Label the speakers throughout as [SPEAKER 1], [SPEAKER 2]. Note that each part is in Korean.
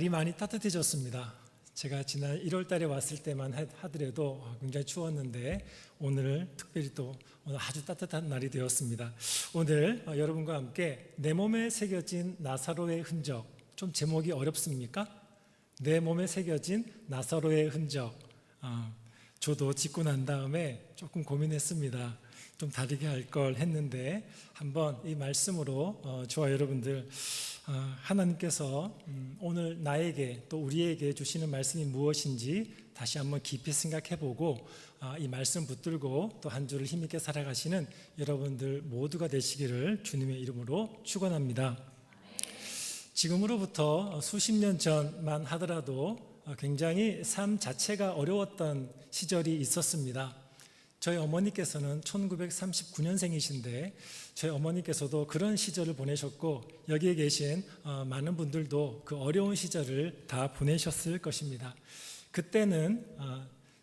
[SPEAKER 1] 날이 많이 따뜻해졌습니다. 제가 지난 1월 달에 왔을 때만 하더라도 굉장히 추웠는데 오늘 특별히 또 오늘 아주 따뜻한 날이 되었습니다. 오늘 여러분과 함께 내 몸에 새겨진 나사로의 흔적, 좀 제목이 어렵습니까? 내 몸에 새겨진 나사로의 흔적. 저도 짓고 난 다음에 조금 고민했습니다. 좀 다르게 할 걸 했는데 한번 이 말씀으로 저와 여러분들 하나님께서 오늘 나에게 또 우리에게 주시는 말씀이 무엇인지 다시 한번 깊이 생각해보고 이 말씀 붙들고 또 한 주를 힘있게 살아가시는 여러분들 모두가 되시기를 주님의 이름으로 축원합니다. 지금으로부터 수십 년 전만 하더라도 굉장히 삶 자체가 어려웠던 시절이 있었습니다. 저희 어머니께서는 1939년생이신데 저희 어머니께서도 그런 시절을 보내셨고 여기에 계신 많은 분들도 그 어려운 시절을 다 보내셨을 것입니다. 그때는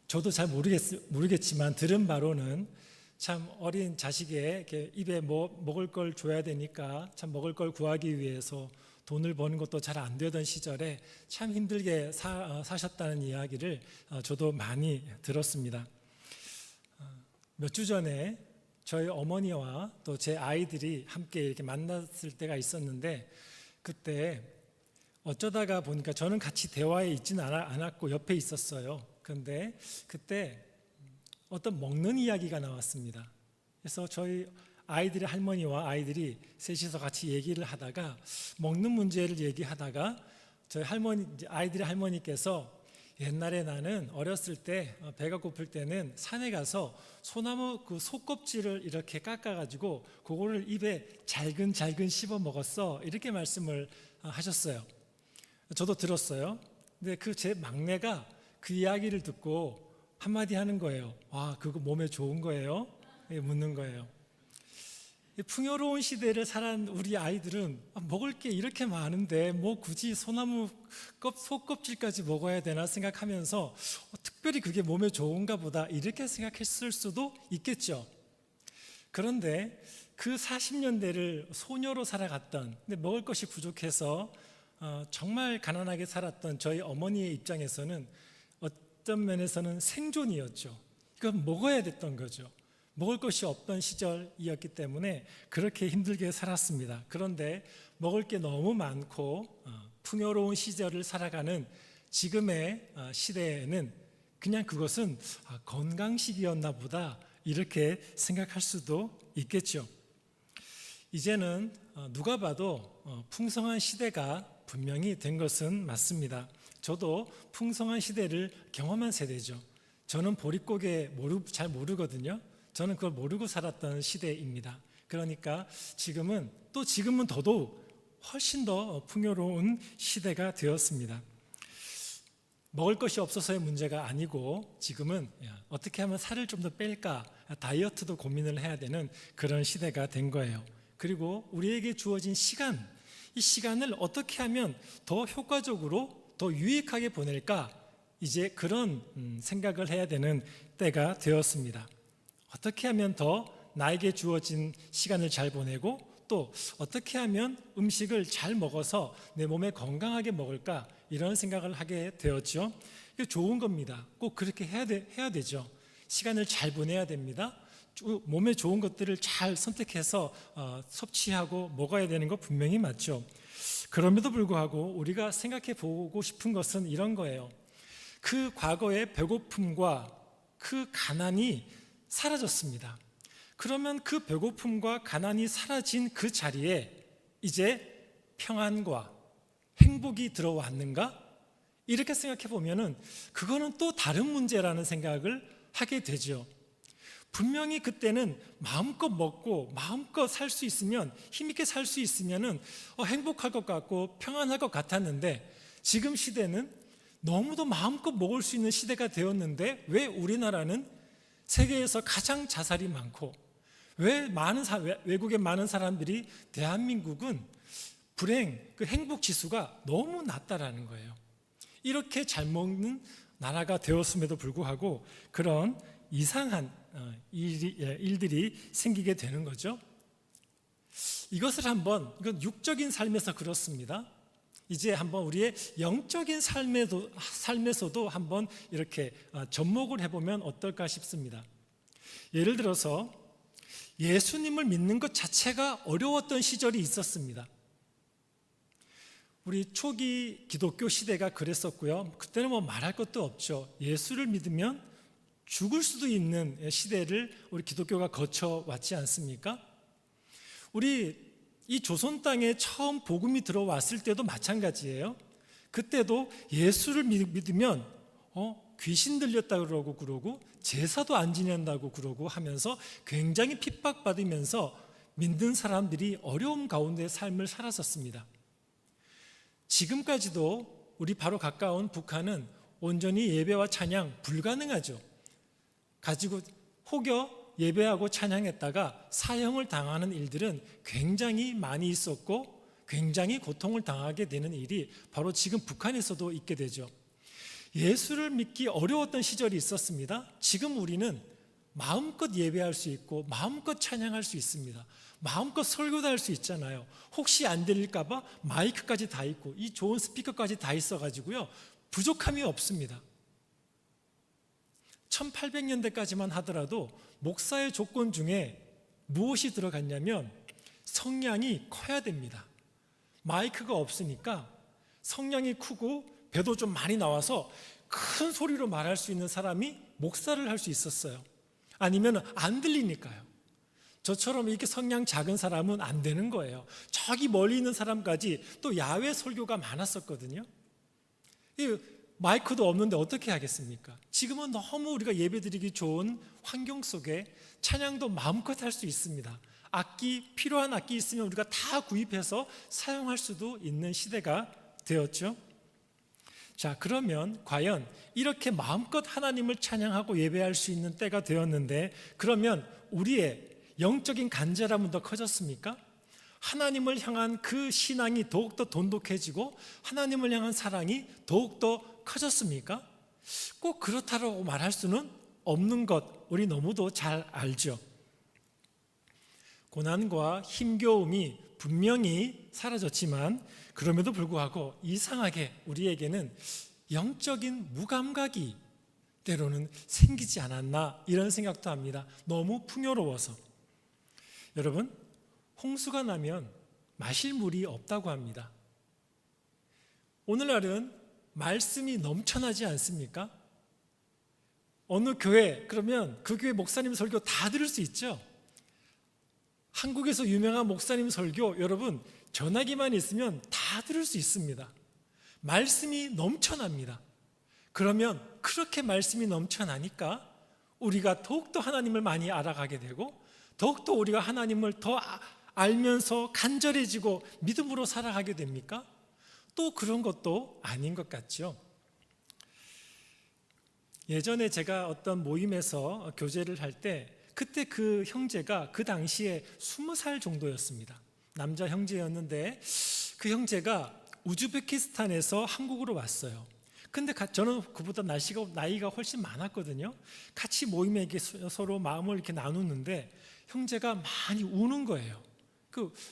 [SPEAKER 1] 저도 잘 모르겠지만 들은 바로는 참 어린 자식의 입에 먹을 걸 줘야 되니까 참 먹을 걸 구하기 위해서 돈을 버는 것도 잘 안 되던 시절에 참 힘들게 사셨다는 이야기를 저도 많이 들었습니다. 몇 주 전에 저희 어머니와 또 제 아이들이 함께 이렇게 만났을 때가 있었는데 그때 어쩌다가 보니까 저는 같이 대화에 있지는 않았고 옆에 있었어요. 그런데 그때 어떤 먹는 이야기가 나왔습니다. 그래서 저희 아이들의 할머니와 아이들이 셋이서 같이 얘기를 하다가 먹는 문제를 얘기하다가 저희 아이들의 할머니께서 옛날에 나는 어렸을 때 배가 고플 때는 산에 가서 소나무 그 속껍질을 이렇게 깎아가지고 그거를 입에 잘근잘근 씹어 먹었어, 이렇게 말씀을 하셨어요. 저도 들었어요. 근데 그 제 막내가 그 이야기를 듣고 한마디 하는 거예요. 와, 그거 몸에 좋은 거예요? 묻는 거예요. 풍요로운 시대를 살아온 우리 아이들은 먹을 게 이렇게 많은데 뭐 굳이 소나무 속껍질까지 먹어야 되나 생각하면서 특별히 그게 몸에 좋은가 보다 이렇게 생각했을 수도 있겠죠. 그런데 그 40년대를 소녀로 살아갔던, 근데 먹을 것이 부족해서 정말 가난하게 살았던 저희 어머니의 입장에서는 어떤 면에서는 생존이었죠. 이건 먹어야 됐던 거죠. 먹을 것이 없던 시절이었기 때문에 그렇게 힘들게 살았습니다. 그런데 먹을 게 너무 많고 풍요로운 시절을 살아가는 지금의 시대에는 그냥 그것은 건강식이었나 보다 이렇게 생각할 수도 있겠죠. 이제는 누가 봐도 풍성한 시대가 분명히 된 것은 맞습니다. 저도 풍성한 시대를 경험한 세대죠. 저는 보릿고개 잘 모르거든요. 저는 그걸 모르고 살았던 시대입니다. 그러니까 지금은 더더욱 훨씬 더 풍요로운 시대가 되었습니다. 먹을 것이 없어서의 문제가 아니고 지금은 어떻게 하면 살을 좀 더 뺄까, 다이어트도 고민을 해야 되는 그런 시대가 된 거예요. 그리고 우리에게 주어진 시간, 이 시간을 어떻게 하면 더 효과적으로 더 유익하게 보낼까, 이제 그런 생각을 해야 되는 때가 되었습니다. 어떻게 하면 더 나에게 주어진 시간을 잘 보내고 또 어떻게 하면 음식을 잘 먹어서 내 몸에 건강하게 먹을까, 이런 생각을 하게 되었죠. 이게 좋은 겁니다. 꼭 그렇게 해야 되죠. 시간을 잘 보내야 됩니다. 몸에 좋은 것들을 잘 선택해서 섭취하고 먹어야 되는 거 분명히 맞죠. 그럼에도 불구하고 우리가 생각해 보고 싶은 것은 이런 거예요. 그 과거의 배고픔과 그 가난이 사라졌습니다. 그러면 그 배고픔과 가난이 사라진 그 자리에 이제 평안과 행복이 들어왔는가? 이렇게 생각해 보면은 그거는 또 다른 문제라는 생각을 하게 되죠. 분명히 그때는 마음껏 먹고 마음껏 살 수 있으면, 힘있게 살 수 있으면은 행복할 것 같고 평안할 것 같았는데 지금 시대는 너무도 마음껏 먹을 수 있는 시대가 되었는데 왜 우리나라는 세계에서 가장 자살이 많고 왜 외국의 많은 사람들이 대한민국은 그 행복 지수가 너무 낮다라는 거예요. 이렇게 잘 먹는 나라가 되었음에도 불구하고 그런 이상한 일들이 생기게 되는 거죠. 이건 육적인 삶에서 그렇습니다. 이제 한번 우리의 영적인 삶에서도 한번 이렇게 접목을 해보면 어떨까 싶습니다. 예를 들어서 예수님을 믿는 것 자체가 어려웠던 시절이 있었습니다. 우리 초기 기독교 시대가 그랬었고요. 그때는 뭐 말할 것도 없죠. 예수를 믿으면 죽을 수도 있는 시대를 우리 기독교가 거쳐왔지 않습니까? 우리 이 조선 땅에 처음 복음이 들어왔을 때도 마찬가지예요. 그때도 예수를 믿으면 귀신 들렸다 그러고 제사도 안 지낸다고 그러고 하면서 굉장히 핍박받으면서 믿는 사람들이 어려움 가운데 삶을 살았었습니다. 지금까지도 우리 바로 가까운 북한은 온전히 예배와 찬양 불가능하죠. 가지고 혹여 예배하고 찬양했다가 사형을 당하는 일들은 굉장히 많이 있었고 굉장히 고통을 당하게 되는 일이 바로 지금 북한에서도 있게 되죠. 예수를 믿기 어려웠던 시절이 있었습니다. 지금 우리는 마음껏 예배할 수 있고 마음껏 찬양할 수 있습니다. 마음껏 설교도 할 수 있잖아요. 혹시 안 들릴까 봐 마이크까지 다 있고 이 좋은 스피커까지 다 있어가지고요, 부족함이 없습니다. 1800년대까지만 하더라도 목사의 조건 중에 무엇이 들어갔냐면 성량이 커야 됩니다. 마이크가 없으니까 성량이 크고 배도 좀 많이 나와서 큰 소리로 말할 수 있는 사람이 목사를 할 수 있었어요. 아니면 안 들리니까요. 저처럼 이렇게 성량 작은 사람은 안 되는 거예요. 저기 멀리 있는 사람까지 또 야외 설교가 많았었거든요. 마이크도 없는데 어떻게 하겠습니까? 지금은 너무 우리가 예배드리기 좋은 환경 속에 찬양도 마음껏 할 수 있습니다. 필요한 악기 있으면 우리가 다 구입해서 사용할 수도 있는 시대가 되었죠. 자, 그러면 과연 이렇게 마음껏 하나님을 찬양하고 예배할 수 있는 때가 되었는데, 그러면 우리의 영적인 간절함은 더 커졌습니까? 하나님을 향한 그 신앙이 더욱더 돈독해지고 하나님을 향한 사랑이 더욱더 커졌습니까? 꼭 그렇다고 말할 수는 없는 것, 우리 너무도 잘 알죠. 고난과 힘겨움이 분명히 사라졌지만 그럼에도 불구하고 이상하게 우리에게는 영적인 무감각이 때로는 생기지 않았나, 이런 생각도 합니다. 너무 풍요로워서. 여러분, 홍수가 나면 마실 물이 없다고 합니다. 오늘날은 말씀이 넘쳐나지 않습니까? 어느 교회, 그러면 그 교회 목사님 설교 다 들을 수 있죠. 한국에서 유명한 목사님 설교, 여러분 전화기만 있으면 다 들을 수 있습니다. 말씀이 넘쳐납니다. 그러면 그렇게 말씀이 넘쳐나니까 우리가 더욱더 하나님을 많이 알아가게 되고 더욱더 우리가 하나님을 더 알면서 간절해지고 믿음으로 살아가게 됩니까? 또 그런 것도 아닌 것 같죠. 예전에 제가 어떤 모임에서 교제를 할 때 그때 그 형제가 그 당시에 20살 정도였습니다. 남자 형제였는데 그 형제가 우즈베키스탄에서 한국으로 왔어요. 근데 저는 그보다 나이가 훨씬 많았거든요. 같이 모임에 이렇게 서로 마음을 이렇게 나누는데 형제가 많이 우는 거예요.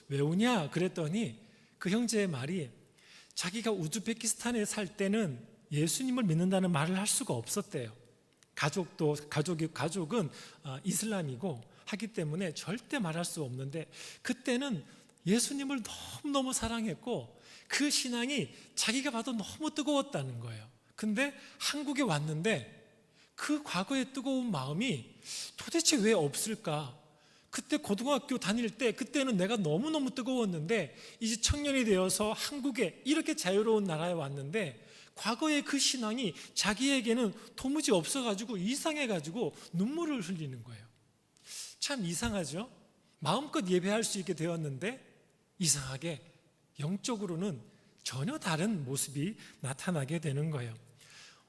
[SPEAKER 1] 왜 우냐 그랬더니 그 형제의 말이, 자기가 우즈베키스탄에 살 때는 예수님을 믿는다는 말을 할 수가 없었대요. 가족은 이슬람이고 하기 때문에 절대 말할 수 없는데, 그때는 예수님을 너무너무 사랑했고 그 신앙이 자기가 봐도 너무 뜨거웠다는 거예요. 근데 한국에 왔는데 그 과거의 뜨거운 마음이 도대체 왜 없을까? 그때 고등학교 다닐 때 그때는 내가 너무너무 뜨거웠는데 이제 청년이 되어서 한국에 이렇게 자유로운 나라에 왔는데 과거의 그 신앙이 자기에게는 도무지 없어가지고 이상해가지고 눈물을 흘리는 거예요. 참 이상하죠? 마음껏 예배할 수 있게 되었는데 이상하게 영적으로는 전혀 다른 모습이 나타나게 되는 거예요.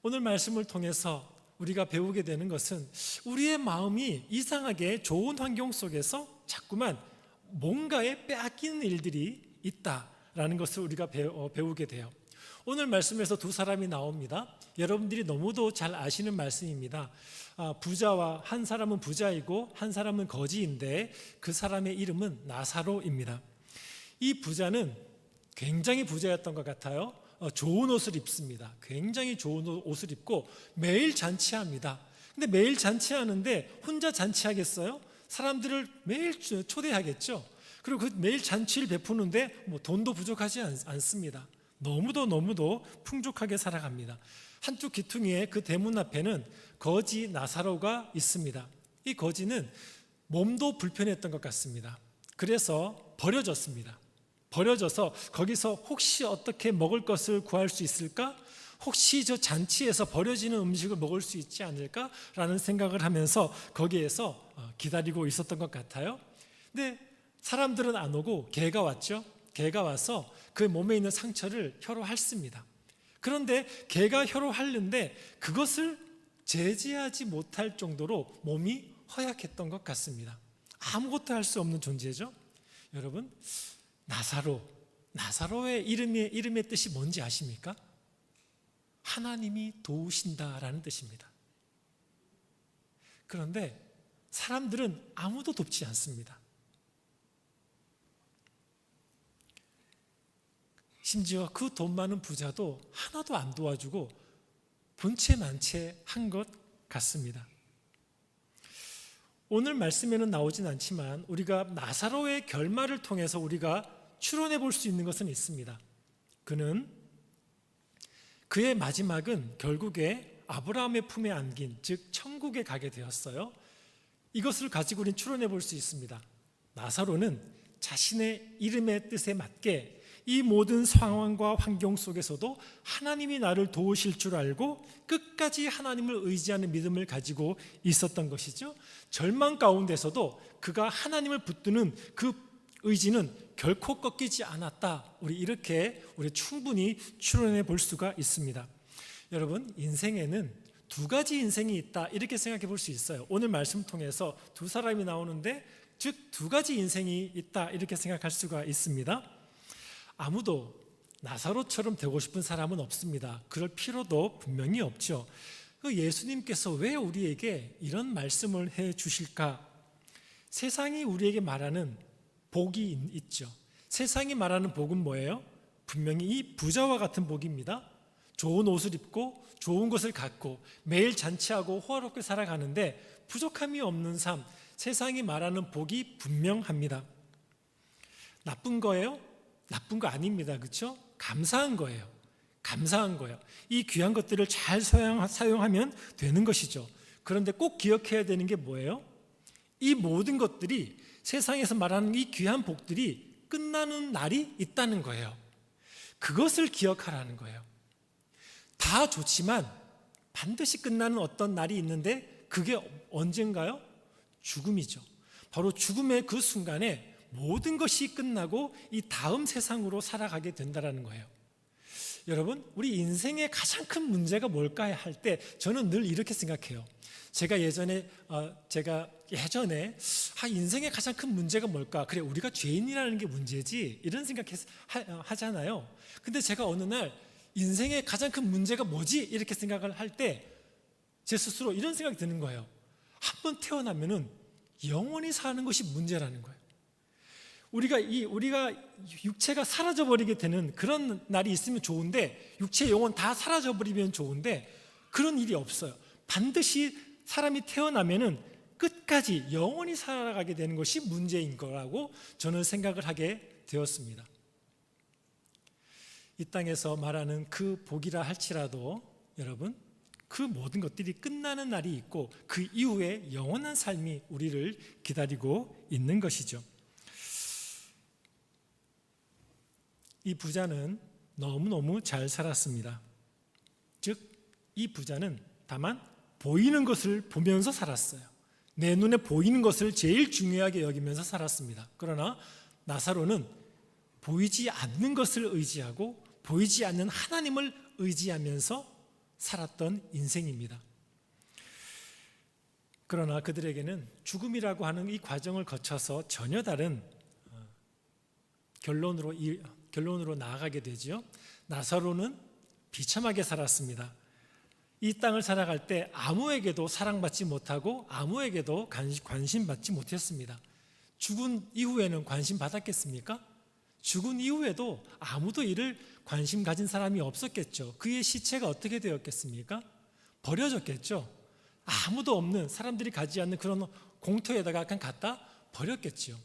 [SPEAKER 1] 오늘 말씀을 통해서 우리가 배우게 되는 것은 우리의 마음이 이상하게 좋은 환경 속에서 자꾸만 뭔가에 빼앗기는 일들이 있다라는 것을 우리가 배우게 돼요. 오늘 말씀에서 두 사람이 나옵니다. 여러분들이 너무도 잘 아시는 말씀입니다. 한 사람은 부자이고 한 사람은 거지인데 그 사람의 이름은 나사로입니다. 이 부자는 굉장히 부자였던 것 같아요. 좋은 옷을 입습니다. 굉장히 좋은 옷을 입고 매일 잔치합니다. 근데 매일 잔치하는데 혼자 잔치하겠어요? 사람들을 매일 초대하겠죠. 그리고 그 매일 잔치를 베푸는데 돈도 부족하지 않습니다. 너무도 풍족하게 살아갑니다. 한쪽 귀퉁이에 그 대문 앞에는 거지 나사로가 있습니다. 이 거지는 몸도 불편했던 것 같습니다. 그래서 버려졌습니다. 버려져서 거기서 혹시 어떻게 먹을 것을 구할 수 있을까? 혹시 저 잔치에서 버려지는 음식을 먹을 수 있지 않을까라는 생각을 하면서 거기에서 기다리고 있었던 것 같아요. 근데 사람들은 안 오고 개가 왔죠. 개가 와서 그 몸에 있는 상처를 혀로 핥습니다. 그런데 개가 혀로 핥는데 그것을 제지하지 못할 정도로 몸이 허약했던 것 같습니다. 아무것도 할 수 없는 존재죠. 여러분, 나사로의 이름의 뜻이 뭔지 아십니까? 하나님이 도우신다라는 뜻입니다. 그런데 사람들은 아무도 돕지 않습니다. 심지어 그 돈 많은 부자도 하나도 안 도와주고 본체만체 한 것 같습니다. 오늘 말씀에는 나오진 않지만 우리가 나사로의 결말을 통해서 우리가 추론해 볼 수 있는 것은 있습니다. 그의 마지막은 결국에 아브라함의 품에 안긴, 즉 천국에 가게 되었어요. 이것을 가지고 우리는 추론해 볼 수 있습니다. 나사로는 자신의 이름의 뜻에 맞게 이 모든 상황과 환경 속에서도 하나님이 나를 도우실 줄 알고 끝까지 하나님을 의지하는 믿음을 가지고 있었던 것이죠. 절망 가운데서도 그가 하나님을 붙드는 그 의지는 결코 꺾이지 않았다. 이렇게 충분히 추론해 볼 수가 있습니다. 여러분, 인생에는 두 가지 인생이 있다, 이렇게 생각해 볼 수 있어요. 오늘 말씀 통해서 두 사람이 나오는데, 즉 두 가지 인생이 있다, 이렇게 생각할 수가 있습니다. 아무도 나사로처럼 되고 싶은 사람은 없습니다. 그럴 필요도 분명히 없죠. 예수님께서 왜 우리에게 이런 말씀을 해 주실까? 세상이 우리에게 말하는 복이 있죠. 세상이 말하는 복은 뭐예요? 분명히 이 부자와 같은 복입니다. 좋은 옷을 입고 좋은 것을 갖고 매일 잔치하고 호화롭게 살아가는데 부족함이 없는 삶, 세상이 말하는 복이 분명합니다. 나쁜 거예요? 나쁜 거 아닙니다. 그렇죠? 감사한 거예요. 감사한 거예요. 이 귀한 것들을 잘 사용하면 되는 것이죠. 그런데 꼭 기억해야 되는 게 뭐예요? 이 모든 것들이, 세상에서 말하는 이 귀한 복들이 끝나는 날이 있다는 거예요. 그것을 기억하라는 거예요. 다 좋지만 반드시 끝나는 어떤 날이 있는데 그게 언젠가요? 죽음이죠. 바로 죽음의 그 순간에 모든 것이 끝나고 이 다음 세상으로 살아가게 된다는 거예요. 여러분, 우리 인생의 가장 큰 문제가 뭘까 할 때 저는 늘 이렇게 생각해요. 제가 예전에 인생의 가장 큰 문제가 뭘까? 그래, 우리가 죄인이라는 게 문제지, 이런 생각 하잖아요. 근데 제가 어느 날 인생의 가장 큰 문제가 뭐지? 이렇게 생각을 할 때 제 스스로 이런 생각이 드는 거예요. 한 번 태어나면은 영원히 사는 것이 문제라는 거예요. 우리가 육체가 사라져버리게 되는 그런 날이 있으면 좋은데, 육체 영혼 다 사라져버리면 좋은데 그런 일이 없어요. 반드시 사람이 태어나면은 끝까지 영원히 살아가게 되는 것이 문제인 거라고 저는 생각을 하게 되었습니다. 이 땅에서 말하는 그 복이라 할지라도 여러분, 그 모든 것들이 끝나는 날이 있고 그 이후에 영원한 삶이 우리를 기다리고 있는 것이죠. 이 부자는 너무너무 잘 살았습니다. 즉, 이 부자는 다만 보이는 것을 보면서 살았어요. 내 눈에 보이는 것을 제일 중요하게 여기면서 살았습니다. 그러나 나사로는 보이지 않는 것을 의지하고 보이지 않는 하나님을 의지하면서 살았던 인생입니다. 그러나 그들에게는 죽음이라고 하는 이 과정을 거쳐서 전혀 다른 결론으로 나아가게 되죠. 나사로는 비참하게 살았습니다. 이 땅을 살아갈 때 아무에게도 사랑받지 못하고 아무에게도 관심받지 못했습니다. 죽은 이후에는 관심 받았겠습니까? 죽은 이후에도 아무도 이를 관심 가진 사람이 없었겠죠. 그의 시체가 어떻게 되었겠습니까? 버려졌겠죠. 아무도 없는, 사람들이 가지 않는 그런 공터에다가 그냥 갖다 버렸겠죠.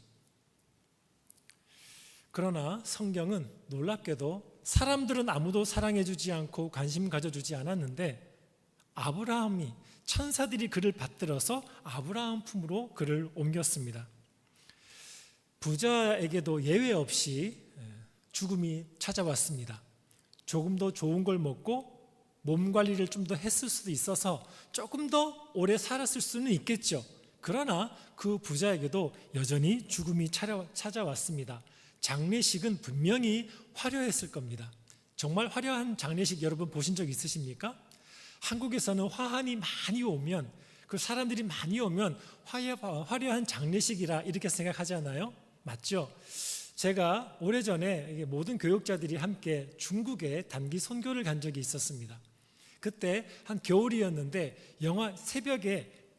[SPEAKER 1] 그러나 성경은 놀랍게도 사람들은 아무도 사랑해주지 않고 관심 가져주지 않았는데 아브라함이, 천사들이 그를 받들어서 아브라함 품으로 그를 옮겼습니다. 부자에게도 예외 없이 죽음이 찾아왔습니다. 조금 더 좋은 걸 먹고 몸 관리를 좀 더 했을 수도 있어서 조금 더 오래 살았을 수는 있겠죠. 그러나 그 부자에게도 여전히 죽음이 찾아왔습니다. 장례식은 분명히 화려했을 겁니다. 정말 화려한 장례식 여러분 보신 적 있으십니까? 한국에서는 화환이 많이 오면, 그 사람들이 많이 오면 화려한 장례식이라 이렇게 생각하잖아요. 맞죠? 제가 오래전에 모든 교육자들이 함께 중국에 단기 선교를 간 적이 있었습니다. 그때 한 겨울이었는데 새벽에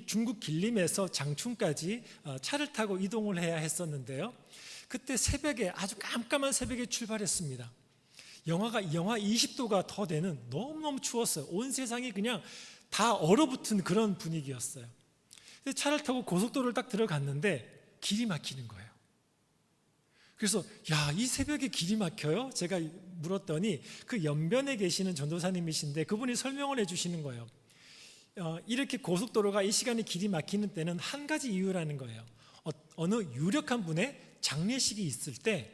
[SPEAKER 1] 중국 길림에서 장춘까지 차를 타고 이동을 해야 했었는데요. 그때 새벽에, 아주 깜깜한 새벽에 출발했습니다. 영하 20도가 더 되는, 너무너무 추웠어요. 온 세상이 그냥 다 얼어붙은 그런 분위기였어요. 차를 타고 고속도로를 딱 들어갔는데 길이 막히는 거예요. 그래서 이 새벽에 길이 막혀요? 제가 물었더니 그 연변에 계시는 전도사님이신데 그분이 설명을 해주시는 거예요. 이렇게 고속도로가 이 시간에 길이 막히는 때는 한 가지 이유라는 거예요. 어느 유력한 분의 장례식이 있을 때,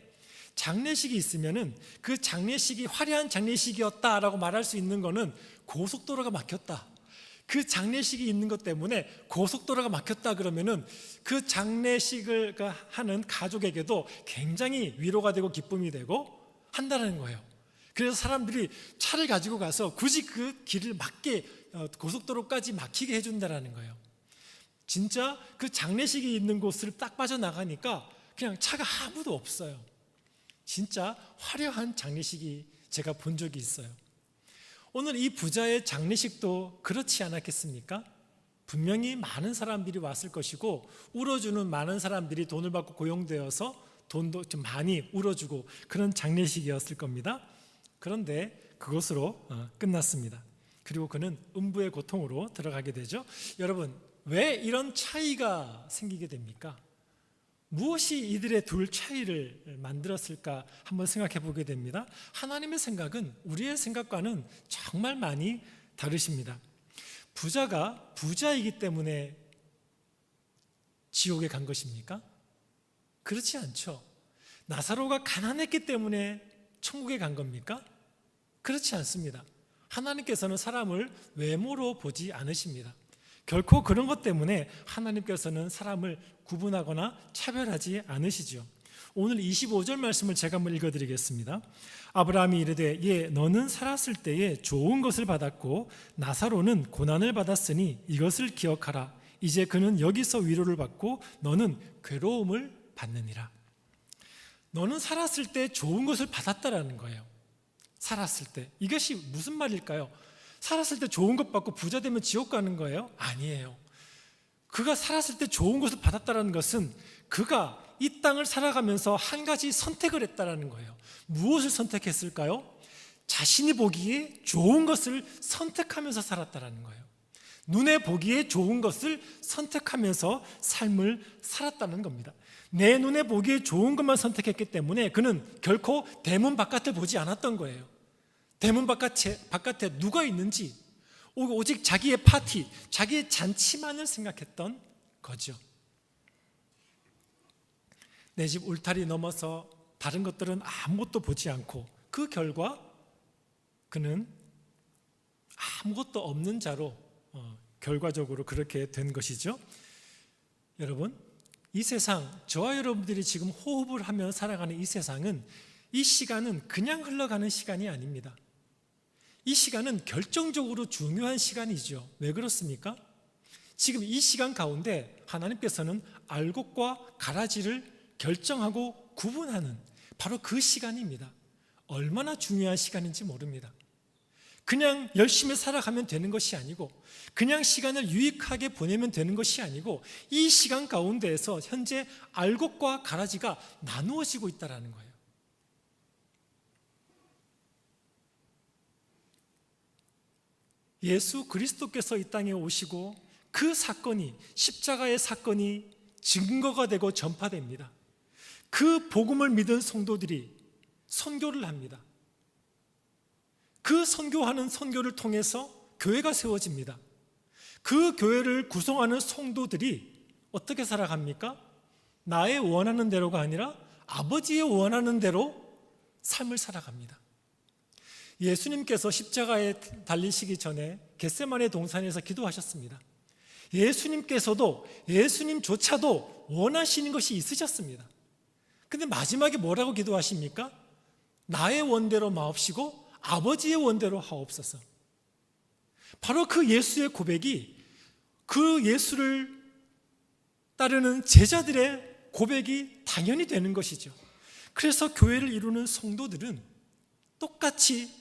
[SPEAKER 1] 장례식이 있으면은 그 장례식이 화려한 장례식이었다라고 말할 수 있는 거는 고속도로가 막혔다. 그 장례식이 있는 것 때문에 고속도로가 막혔다 그러면은 그 장례식을 하는 가족에게도 굉장히 위로가 되고 기쁨이 되고 한다는 거예요. 그래서 사람들이 차를 가지고 가서 굳이 그 길을 막게, 고속도로까지 막히게 해준다는 거예요. 진짜 그 장례식이 있는 곳을 딱 빠져나가니까 그냥 차가 아무도 없어요. 진짜 화려한 장례식이 제가 본 적이 있어요. 오늘 이 부자의 장례식도 그렇지 않았겠습니까? 분명히 많은 사람들이 왔을 것이고 울어주는 많은 사람들이 돈을 받고 고용되어서 돈도 좀 많이 울어주고 그런 장례식이었을 겁니다. 그런데 그것으로 끝났습니다. 그리고 그는 음부의 고통으로 들어가게 되죠. 여러분, 왜 이런 차이가 생기게 됩니까? 무엇이 이들의 둘 차이를 만들었을까 한번 생각해 보게 됩니다. 하나님의 생각은 우리의 생각과는 정말 많이 다르십니다. 부자가 부자이기 때문에 지옥에 간 것입니까? 그렇지 않죠. 나사로가 가난했기 때문에 천국에 간 겁니까? 그렇지 않습니다. 하나님께서는 사람을 외모로 보지 않으십니다. 결코 그런 것 때문에 하나님께서는 사람을 구분하거나 차별하지 않으시죠. 오늘 25절 말씀을 제가 한번 읽어드리겠습니다. 아브라함이 이르되 너는 살았을 때에 좋은 것을 받았고 나사로는 고난을 받았으니 이것을 기억하라. 이제 그는 여기서 위로를 받고 너는 괴로움을 받느니라. 너는 살았을 때 좋은 것을 받았다라는 거예요. 살았을 때. 이것이 무슨 말일까요? 살았을 때 좋은 것 받고 부자 되면 지옥 가는 거예요? 아니에요. 그가 살았을 때 좋은 것을 받았다는 것은 그가 이 땅을 살아가면서 한 가지 선택을 했다는 거예요. 무엇을 선택했을까요? 자신이 보기에 좋은 것을 선택하면서 살았다는 거예요. 눈에 보기에 좋은 것을 선택하면서 삶을 살았다는 겁니다. 내 눈에 보기에 좋은 것만 선택했기 때문에 그는 결코 대문 바깥을 보지 않았던 거예요. 대문 바깥에 누가 있는지, 오직 자기의 파티, 자기의 잔치만을 생각했던 거죠. 내 집 울타리 넘어서 다른 것들은 아무것도 보지 않고 그 결과 그는 아무것도 없는 자로 결과적으로 그렇게 된 것이죠. 여러분, 이 세상, 저와 여러분들이 지금 호흡을 하며 살아가는 이 세상은, 이 시간은 그냥 흘러가는 시간이 아닙니다. 이 시간은 결정적으로 중요한 시간이죠. 왜 그렇습니까? 지금 이 시간 가운데 하나님께서는 알곡과 가라지를 결정하고 구분하는 바로 그 시간입니다. 얼마나 중요한 시간인지 모릅니다. 그냥 열심히 살아가면 되는 것이 아니고, 그냥 시간을 유익하게 보내면 되는 것이 아니고, 이 시간 가운데에서 현재 알곡과 가라지가 나누어지고 있다는 거예요. 예수 그리스도께서 이 땅에 오시고 그 사건이, 십자가의 사건이 증거가 되고 전파됩니다. 그 복음을 믿은 성도들이 선교를 합니다. 그 선교하는 선교를 통해서 교회가 세워집니다. 그 교회를 구성하는 성도들이 어떻게 살아갑니까? 나의 원하는 대로가 아니라 아버지의 원하는 대로 삶을 살아갑니다. 예수님께서 십자가에 달리시기 전에 겟세마네 동산에서 기도하셨습니다. 예수님조차도 원하시는 것이 있으셨습니다. 근데 마지막에 뭐라고 기도하십니까? 나의 원대로 마옵시고 아버지의 원대로 하옵소서. 바로 그 예수의 고백이, 그 예수를 따르는 제자들의 고백이 당연히 되는 것이죠. 그래서 교회를 이루는 성도들은 똑같이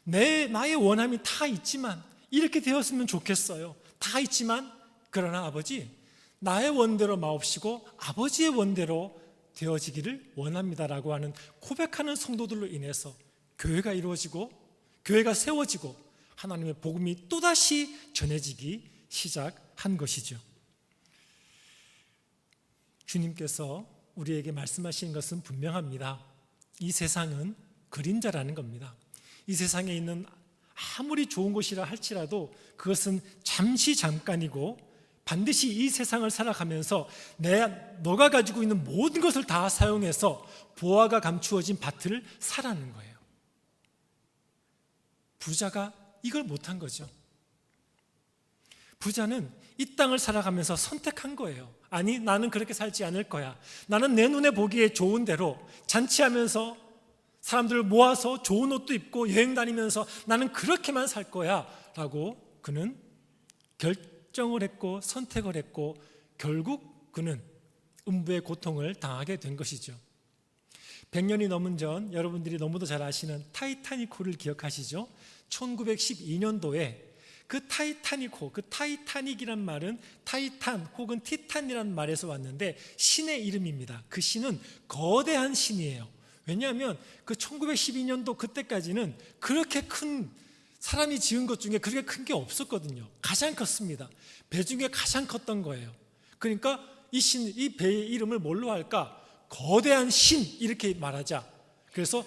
[SPEAKER 1] 나의 원함이 다 있지만, 이렇게 되었으면 좋겠어요, 다 있지만, 그러나 아버지, 나의 원대로 마옵시고 아버지의 원대로 되어지기를 원합니다라고 하는 고백하는 성도들로 인해서 교회가 이루어지고 교회가 세워지고 하나님의 복음이 또다시 전해지기 시작한 것이죠. 주님께서 우리에게 말씀하시는 것은 분명합니다. 이 세상은 그림자라는 겁니다. 이 세상에 있는 아무리 좋은 곳이라 할지라도 그것은 잠시 잠깐이고, 반드시 이 세상을 살아가면서 너가 가지고 있는 모든 것을 다 사용해서 보화가 감추어진 밭을 사라는 거예요. 부자가 이걸 못한 거죠. 부자는 이 땅을 살아가면서 선택한 거예요. 아니, 나는 그렇게 살지 않을 거야. 나는 내 눈에 보기에 좋은 대로 잔치하면서 사람들을 모아서 좋은 옷도 입고 여행 다니면서 나는 그렇게만 살 거야 라고 그는 결정을 했고 선택을 했고, 결국 그는 음부의 고통을 당하게 된 것이죠. 100년이 넘은 전, 여러분들이 너무도 잘 아시는 타이타닉호를 기억하시죠? 1912년도에 그 타이타닉호, 그 타이타닉이란 말은 타이탄 혹은 티탄이라는 말에서 왔는데 신의 이름입니다. 그 신은 거대한 신이에요. 왜냐하면 그 1912년도 그때까지는 그렇게 큰, 사람이 지은 것 중에 그렇게 큰 게 없었거든요. 가장 컸습니다. 배 중에 가장 컸던 거예요. 그러니까 이 배의 이름을 뭘로 할까? 거대한 신, 이렇게 말하자. 그래서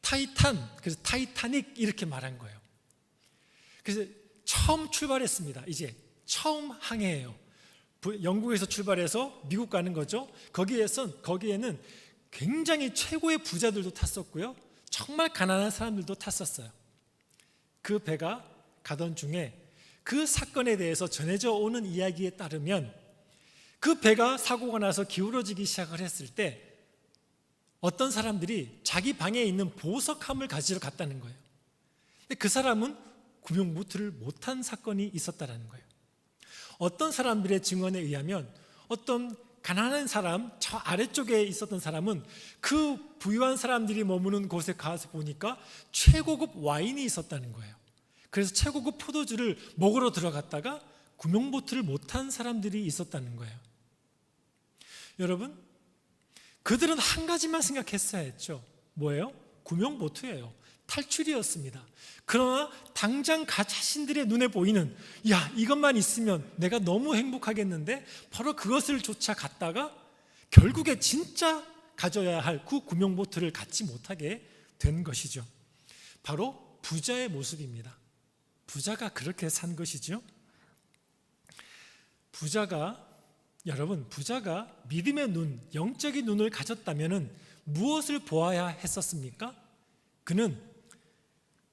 [SPEAKER 1] 타이탄, 그래서 타이타닉 이렇게 말한 거예요. 그래서 처음 출발했습니다. 이제 처음 항해해요. 영국에서 출발해서 미국 가는 거죠. 거기에는 굉장히 최고의 부자들도 탔었고요, 정말 가난한 사람들도 탔었어요. 그 배가 가던 중에 그 사건에 대해서 전해져 오는 이야기에 따르면, 그 배가 사고가 나서 기울어지기 시작을 했을 때 어떤 사람들이 자기 방에 있는 보석함을 가지러 갔다는 거예요. 근데 그 사람은 구명보트를 못한 사건이 있었다는 거예요. 어떤 사람들의 증언에 의하면 어떤 가난한 사람, 저 아래쪽에 있었던 사람은 그 부유한 사람들이 머무는 곳에 가서 보니까 최고급 와인이 있었다는 거예요. 그래서 최고급 포도주를 먹으러 들어갔다가 구명보트를 못한 사람들이 있었다는 거예요. 여러분, 그들은 한 가지만 생각했어야 했죠. 뭐예요? 구명보트예요. 탈출이었습니다. 그러나 당장 자신들의 눈에 보이는, 이것만 있으면 내가 너무 행복하겠는데, 바로 그것을 쫓아갔다가 결국에 진짜 가져야 할 그 구명보트를 갖지 못하게 된 것이죠. 바로 부자의 모습입니다. 부자가 그렇게 산 것이죠. 여러분, 부자가 믿음의 눈, 영적인 눈을 가졌다면 무엇을 보아야 했었습니까? 그는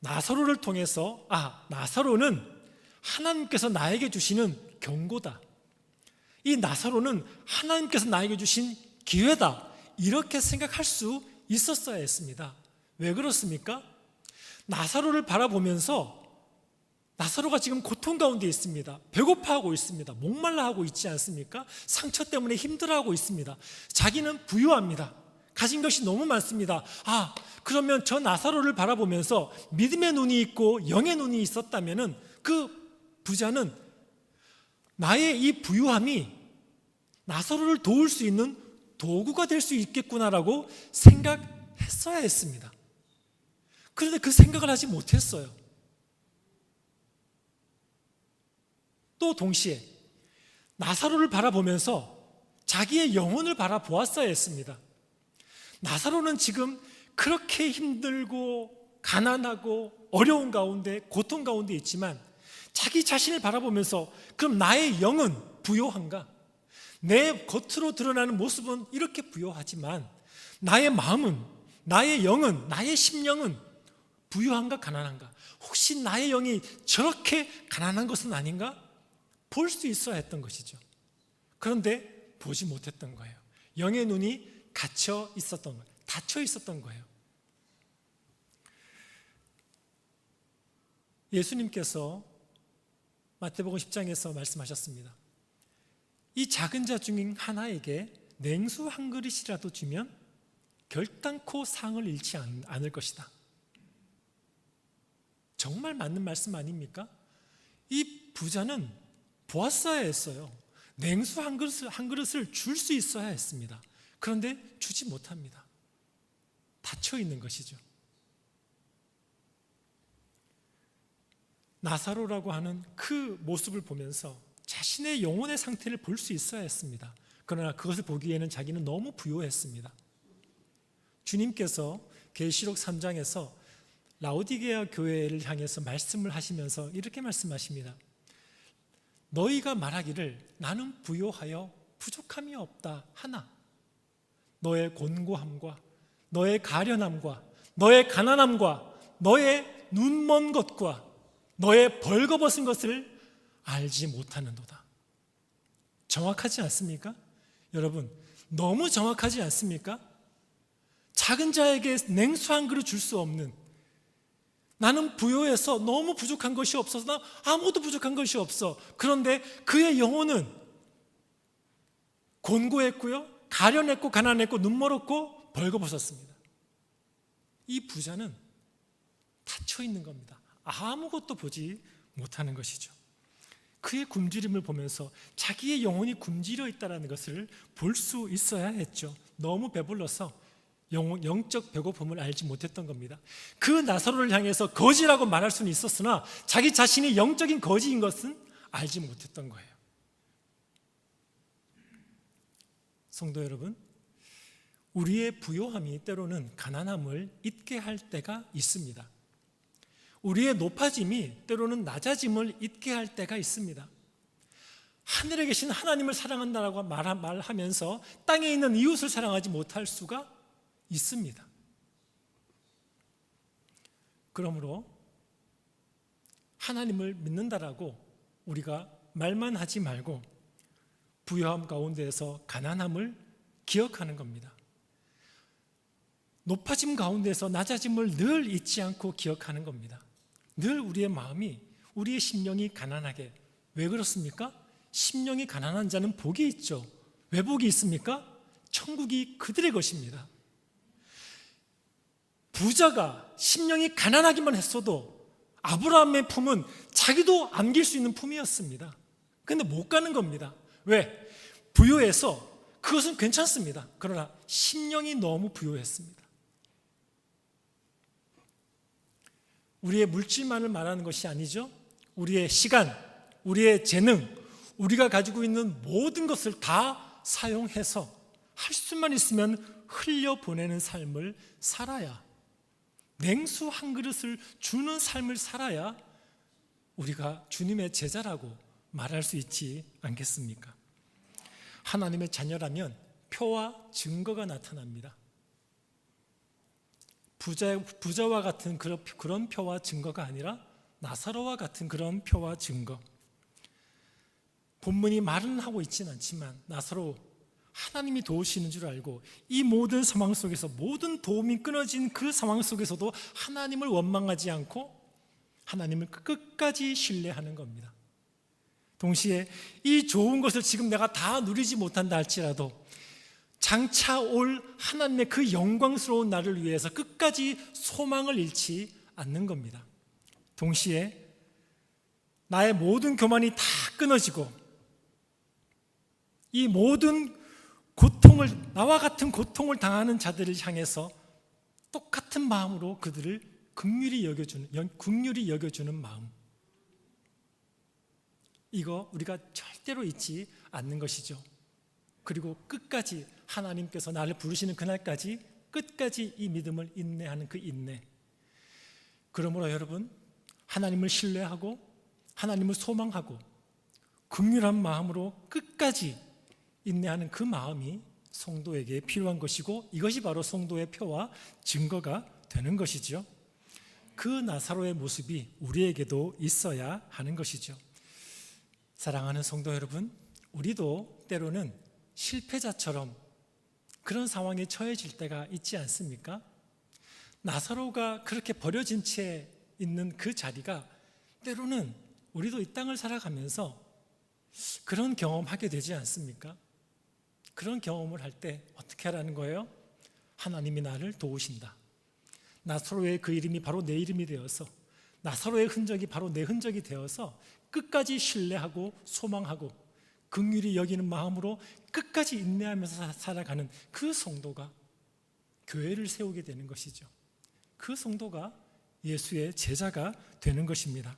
[SPEAKER 1] 나사로를 통해서, 나사로는 하나님께서 나에게 주시는 경고다, 이 나사로는 하나님께서 나에게 주신 기회다, 이렇게 생각할 수 있었어야 했습니다. 왜 그렇습니까? 나사로를 바라보면서, 나사로가 지금 고통 가운데 있습니다. 배고파하고 있습니다. 목말라하고 있지 않습니까? 상처 때문에 힘들어하고 있습니다. 자기는 부유합니다. 가진 것이 너무 많습니다. 그러면 저 나사로를 바라보면서 믿음의 눈이 있고 영의 눈이 있었다면 그 부자는 나의 이 부유함이 나사로를 도울 수 있는 도구가 될 수 있겠구나라고 생각했어야 했습니다. 그런데 그 생각을 하지 못했어요. 또 동시에 나사로를 바라보면서 자기의 영혼을 바라보았어야 했습니다. 나사로는 지금 그렇게 힘들고 가난하고 어려운 가운데, 고통 가운데 있지만 자기 자신을 바라보면서 그럼 나의 영은 부요한가? 내 겉으로 드러나는 모습은 이렇게 부요하지만 나의 마음은, 나의 영은, 나의 심령은 부유한가 가난한가? 혹시 나의 영이 저렇게 가난한 것은 아닌가? 볼 수 있어야 했던 것이죠. 그런데 보지 못했던 거예요. 영의 눈이 닫혀 있었던 거예요. 예수님께서 마태복음 10장에서 말씀하셨습니다. 이 작은 자 중 하나에게 냉수 한 그릇이라도 주면 결단코 상을 잃지 않을 것이다. 정말 맞는 말씀 아닙니까? 이 부자는 보았어야 했어요. 냉수 한 그릇을 줄 수 있어야 했습니다. 그런데 주지 못합니다. 닫혀 있는 것이죠. 나사로라고 하는 그 모습을 보면서 자신의 영혼의 상태를 볼 수 있어야 했습니다. 그러나 그것을 보기에는 자기는 너무 부요했습니다. 주님께서 계시록 3장에서 라오디게아 교회를 향해서 말씀을 하시면서 이렇게 말씀하십니다. 너희가 말하기를 나는 부요하여 부족함이 없다 하나 너의 곤고함과 너의 가련함과 너의 가난함과 너의 눈먼 것과 너의 벌거벗은 것을 알지 못하는도다. 정확하지 않습니까? 여러분, 너무 정확하지 않습니까? 작은 자에게 냉수 한 그릇 줄 수 없는, 나는 부요해서 너무 부족한 것이 없어서 나 아무도 부족한 것이 없어. 그런데 그의 영혼은 곤고했고요, 가련했고 가난했고 눈멀었고 벌거벗었습니다. 이 부자는 닫혀 있는 겁니다. 아무것도 보지 못하는 것이죠. 그의 굶주림을 보면서 자기의 영혼이 굶주려 있다는 것을 볼 수 있어야 했죠. 너무 배불러서 영적 배고픔을 알지 못했던 겁니다. 그 나사로를 향해서 거지라고 말할 수는 있었으나 자기 자신이 영적인 거지인 것은 알지 못했던 거예요. 성도 여러분, 우리의 부요함이 때로는 가난함을 잊게 할 때가 있습니다. 우리의 높아짐이 때로는 낮아짐을 잊게 할 때가 있습니다. 하늘에 계신 하나님을 사랑한다라고 말하면서 땅에 있는 이웃을 사랑하지 못할 수가 있습니다. 그러므로 하나님을 믿는다라고 우리가 말만 하지 말고 부요함 가운데에서 가난함을 기억하는 겁니다. 높아짐 가운데서 낮아짐을 늘 잊지 않고 기억하는 겁니다. 늘 우리의 마음이, 우리의 심령이 가난하게. 왜 그렇습니까? 심령이 가난한 자는 복이 있죠. 왜 복이 있습니까? 천국이 그들의 것입니다. 부자가 심령이 가난하기만 했어도 아브라함의 품은 자기도 안길 수 있는 품이었습니다. 그런데 못 가는 겁니다. 왜? 부요해서 그것은 괜찮습니다. 그러나 심령이 너무 부요했습니다. 우리의 물질만을 말하는 것이 아니죠. 우리의 시간, 우리의 재능, 우리가 가지고 있는 모든 것을 다 사용해서 할 수만 있으면 흘려보내는 삶을 살아야, 냉수 한 그릇을 주는 삶을 살아야 우리가 주님의 제자라고 말할 수 있지 않겠습니까? 하나님의 자녀라면 표와 증거가 나타납니다. 부자와 같은 그런 표와 증거가 아니라 나사로와 같은 그런 표와 증거. 본문이 말은 하고 있지는 않지만 나사로 하나님이 도우시는 줄 알고 이 모든 상황 속에서, 모든 도움이 끊어진 그 상황 속에서도 하나님을 원망하지 않고 하나님을 끝까지 신뢰하는 겁니다. 동시에 이 좋은 것을 지금 내가 다 누리지 못한다 할지라도 장차 올 하나님의 그 영광스러운 날을 위해서 끝까지 소망을 잃지 않는 겁니다. 동시에 나의 모든 교만이 다 끊어지고 이 모든 고통을, 나와 같은 고통을 당하는 자들을 향해서 똑같은 마음으로 그들을 긍휼히 여겨주는 마음. 이거 우리가 절대로 잊지 않는 것이죠. 그리고 끝까지 하나님께서 나를 부르시는 그날까지 끝까지 이 믿음을 인내하는 그 인내. 그러므로 여러분, 하나님을 신뢰하고 하나님을 소망하고 긍휼한 마음으로 끝까지 인내하는 그 마음이 성도에게 필요한 것이고, 이것이 바로 성도의 표와 증거가 되는 것이죠. 그 나사로의 모습이 우리에게도 있어야 하는 것이죠. 사랑하는 성도 여러분, 우리도 때로는 실패자처럼 그런 상황에 처해질 때가 있지 않습니까? 나사로가 그렇게 버려진 채 있는 그 자리가 때로는 우리도 이 땅을 살아가면서 그런 경험하게 되지 않습니까? 그런 경험을 할 때 어떻게 하라는 거예요? 하나님이 나를 도우신다. 나사로의 그 이름이 바로 내 이름이 되어서, 나사로의 흔적이 바로 내 흔적이 되어서 끝까지 신뢰하고 소망하고 긍휼히 여기는 마음으로 끝까지 인내하면서 살아가는 그 성도가 교회를 세우게 되는 것이죠. 그 성도가 예수의 제자가 되는 것입니다.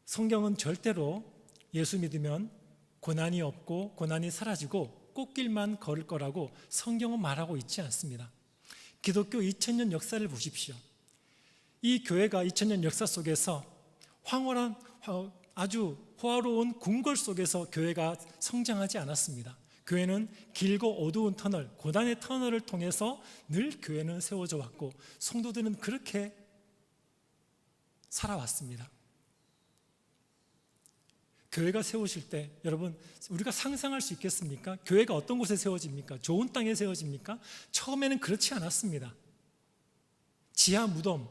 [SPEAKER 1] 성경은 절대로 예수 믿으면 고난이 없고 고난이 사라지고 꽃길만 걸을 거라고 성경은 말하고 있지 않습니다. 기독교 2000년 역사를 보십시오. 이 교회가 2000년 역사 속에서 황홀한 아주 호화로운 궁궐 속에서 교회가 성장하지 않았습니다. 교회는 길고 어두운 터널, 고난의 터널을 통해서 늘 교회는 세워져 왔고 성도들은 그렇게 살아왔습니다. 교회가 세우실 때 여러분, 우리가 상상할 수 있겠습니까? 교회가 어떤 곳에 세워집니까? 좋은 땅에 세워집니까? 처음에는 그렇지 않았습니다. 지하 무덤,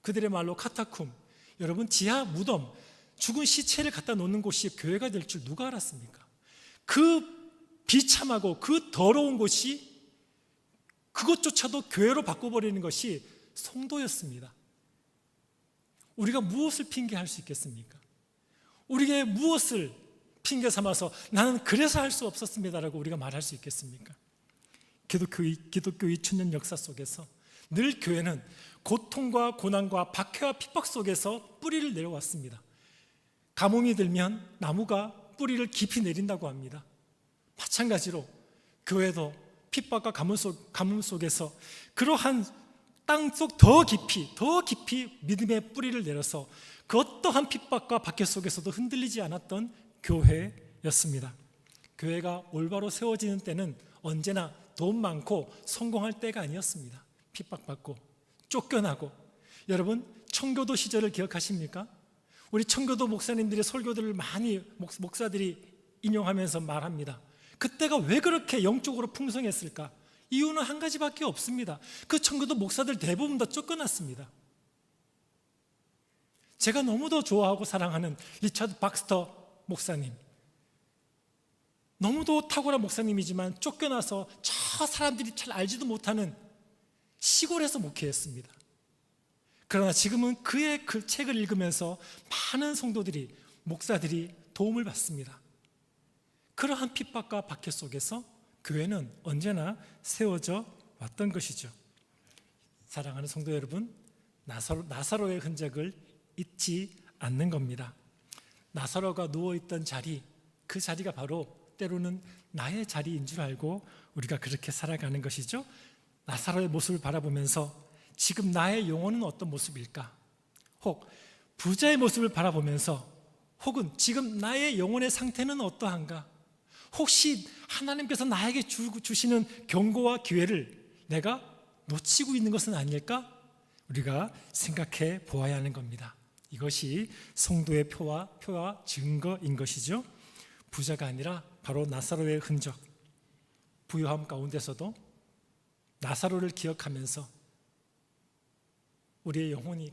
[SPEAKER 1] 그들의 말로 카타쿰. 여러분, 지하 무덤, 죽은 시체를 갖다 놓는 곳이 교회가 될 줄 누가 알았습니까? 그 비참하고 그 더러운 곳이, 그것조차도 교회로 바꿔버리는 것이 성도였습니다. 우리가 무엇을 핑계할 수 있겠습니까? 우리에게 무엇을 핑계 삼아서 나는 그래서 할 수 없었습니다라고 우리가 말할 수 있겠습니까? 기독교 2000년 역사 속에서 늘 교회는 고통과 고난과 박해와 핍박 속에서 뿌리를 내려왔습니다. 가뭄이 들면 나무가 뿌리를 깊이 내린다고 합니다. 마찬가지로 교회도 핍박과 가뭄 속에서 그러한 땅속 더 깊이 믿음의 뿌리를 내려서 그 어떠한 핍박과 박해 속에서도 흔들리지 않았던 교회였습니다. 교회가 올바로 세워지는 때는 언제나 돈 많고 성공할 때가 아니었습니다. 핍박받고 쫓겨나고. 여러분, 청교도 시절을 기억하십니까? 우리 청교도 목사님들의 설교들을 많이 목사들이 인용하면서 말합니다. 그때가 왜 그렇게 영적으로 풍성했을까? 이유는 한 가지밖에 없습니다. 그 청교도 목사들 대부분 다 쫓겨났습니다. 제가 너무도 좋아하고 사랑하는 리차드 박스터 목사님, 너무도 탁월한 목사님이지만 쫓겨나서 저 사람들이 잘 알지도 못하는 시골에서 목회했습니다. 그러나 지금은 그의 그 책을 읽으면서 많은 성도들이, 목사들이 도움을 받습니다. 그러한 핍박과 박해 속에서 교회는 언제나 세워져 왔던 것이죠. 사랑하는 성도 여러분, 나사로의 흔적을 잊지 않는 겁니다. 나사로가 누워있던 자리, 그 자리가 바로 때로는 나의 자리인 줄 알고 우리가 그렇게 살아가는 것이죠. 나사로의 모습을 바라보면서 지금 나의 영혼은 어떤 모습일까? 혹 부자의 모습을 바라보면서 혹은 지금 나의 영혼의 상태는 어떠한가? 혹시 하나님께서 나에게 주시는 경고와 기회를 내가 놓치고 있는 것은 아닐까? 우리가 생각해 보아야 하는 겁니다. 이것이 성도의 표와 증거인 것이죠. 부자가 아니라 바로 나사로의 흔적, 부유함 가운데서도 나사로를 기억하면서 우리의 영혼이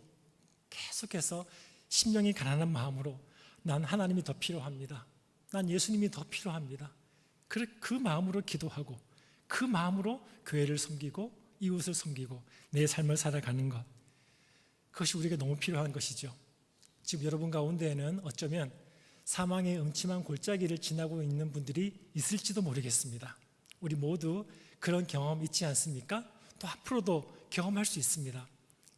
[SPEAKER 1] 계속해서 심령이 가난한 마음으로 난 하나님이 더 필요합니다. 난 예수님이 더 필요합니다. 그 마음으로 기도하고 그 마음으로 교회를 섬기고 이웃을 섬기고 내 삶을 살아가는 것, 그것이 우리에게 너무 필요한 것이죠. 지금 여러분 가운데에는 어쩌면 사망의 음침한 골짜기를 지나고 있는 분들이 있을지도 모르겠습니다. 우리 모두 그런 경험 있지 않습니까? 또 앞으로도 경험할 수 있습니다.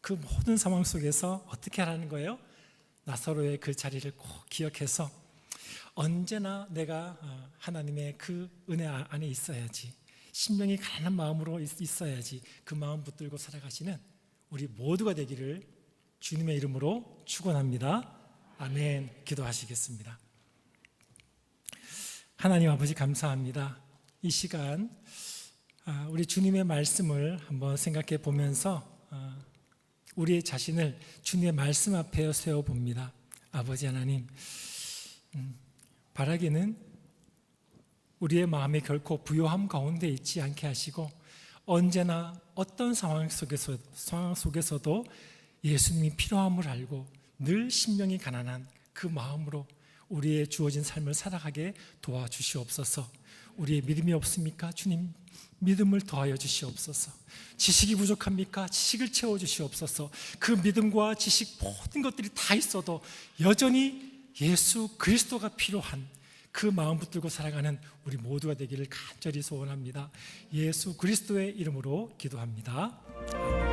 [SPEAKER 1] 그 모든 상황 속에서 어떻게 하라는 거예요? 나사로의 그 자리를 꼭 기억해서 언제나 내가 하나님의 그 은혜 안에 있어야지, 심령이 가난한 마음으로 있어야지, 그 마음 붙들고 살아가시는 우리 모두가 되기를 주님의 이름으로 축원합니다. 아멘. 기도하시겠습니다. 하나님 아버지 감사합니다. 이 시간 우리 주님의 말씀을 한번 생각해 보면서 우리의 자신을 주님의 말씀 앞에 세워봅니다. 아버지 하나님, 바라기는 우리의 마음이 결코 부요함 가운데 있지 않게 하시고 언제나 어떤 상황 속에서도 예수님이 필요함을 알고 늘 심령이 가난한 그 마음으로 우리의 주어진 삶을 살아가게 도와주시옵소서. 우리의 믿음이 없습니까? 주님, 믿음을 더하여 주시옵소서. 지식이 부족합니까? 지식을 채워 주시옵소서. 그 믿음과 지식 모든 것들이 다 있어도 여전히 예수 그리스도가 필요한 그 마음 붙들고 살아가는 우리 모두가 되기를 간절히 소원합니다. 예수 그리스도의 이름으로 기도합니다. 아멘.